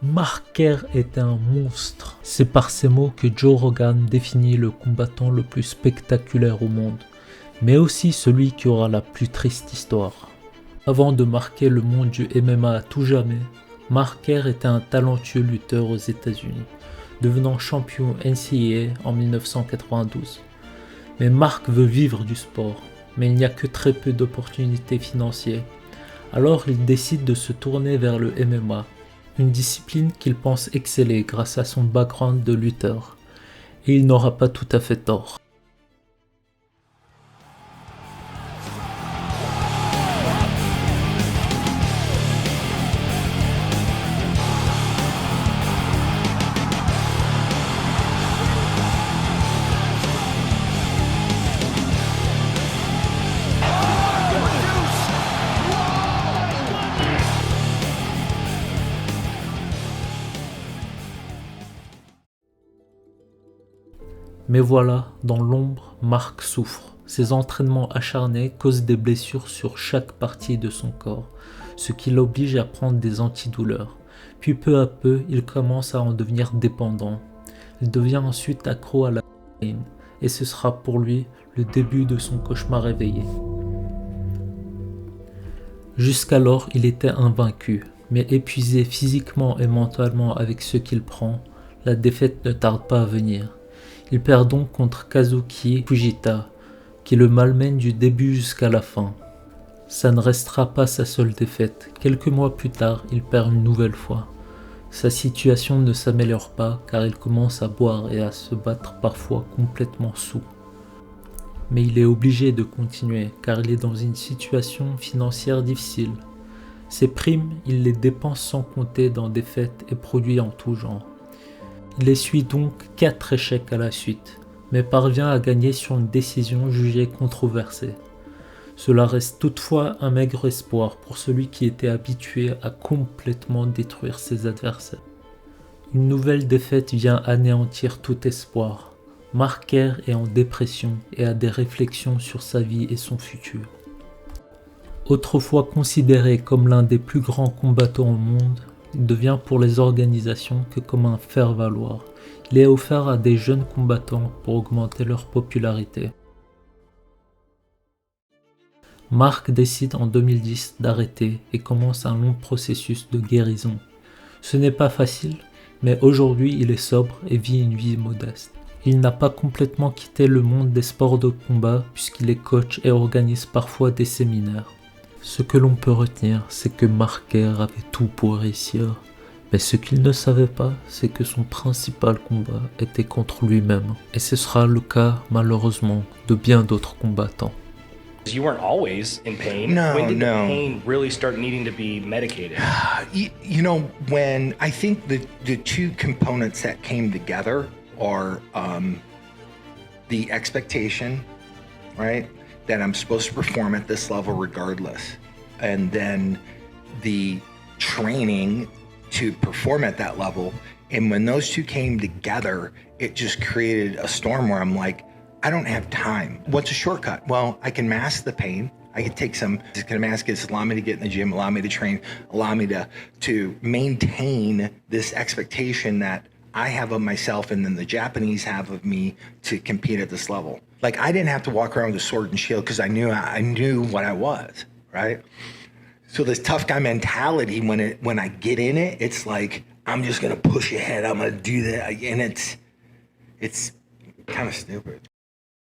Mark Kerr était un monstre. C'est par ces mots que Joe Rogan définit le combattant le plus spectaculaire au monde, mais aussi celui qui aura la plus triste histoire. Avant de marquer le monde du MMA à tout jamais, Mark Kerr était un talentueux lutteur aux États-Unis, devenant champion NCAA en 1992. Mais Mark veut vivre du sport, mais il n'y a que très peu d'opportunités financières. Alors il décide de se tourner vers le MMA, une discipline qu'il pense exceller grâce à son background de lutteur. Et il n'aura pas tout à fait tort. Mais voilà, dans l'ombre, Mark souffre. Ses entraînements acharnés causent des blessures sur chaque partie de son corps, ce qui l'oblige à prendre des antidouleurs. Puis peu à peu, il commence à en devenir dépendant. Il devient ensuite accro à la cocaïne, et ce sera pour lui le début de son cauchemar réveillé. Jusqu'alors, il était invaincu, mais épuisé physiquement et mentalement avec ce qu'il prend, la défaite ne tarde pas à venir. Il perd donc contre Kazuki Fujita, qui le malmène du début jusqu'à la fin. Ça ne restera pas sa seule défaite. Quelques mois plus tard, il perd une nouvelle fois. Sa situation ne s'améliore pas car il commence à boire et à se battre parfois complètement saoul. Mais il est obligé de continuer car il est dans une situation financière difficile. Ses primes, il les dépense sans compter dans des fêtes et produits en tout genre. Il essuie donc 4 échecs à la suite, mais parvient à gagner sur une décision jugée controversée. Cela reste toutefois un maigre espoir pour celui qui était habitué à complètement détruire ses adversaires. Une nouvelle défaite vient anéantir tout espoir. Mark Kerr est en dépression et a des réflexions sur sa vie et son futur. Autrefois considéré comme l'un des plus grands combattants au monde, il devient pour les organisations que comme un faire-valoir. Il est offert à des jeunes combattants pour augmenter leur popularité. Mark décide en 2010 d'arrêter et commence un long processus de guérison. Ce n'est pas facile, mais aujourd'hui il est sobre et vit une vie modeste. Il n'a pas complètement quitté le monde des sports de combat puisqu'il est coach et organise parfois des séminaires. Ce que l'on peut retenir, c'est que Mark Kerr avait tout pour réussir. Mais ce qu'il ne savait pas, c'est que son principal combat était contre lui-même. Et ce sera le cas, malheureusement, de bien d'autres combattants. You weren't always in pain. No, When did no. the pain really start needing to be medicated? You know, when I think the two components that came together are the expectation, right? That I'm supposed to perform at this level regardless. And then the training to perform at that level. And when those two came together, it just created a storm where I'm like, I don't have time. What's a shortcut? Well, I can mask the pain. I can take some, it's gonna mask it, allow me to get in the gym, allow me to train, allow me to maintain this expectation that I have of myself and then the Japanese have of me to compete at this level. Like I didn't have to walk around with a sword and shield because I knew what I was, right? So this tough guy mentality, when I get in it, it's like I'm just gonna push ahead. I'm gonna do that, and it's kind of stupid.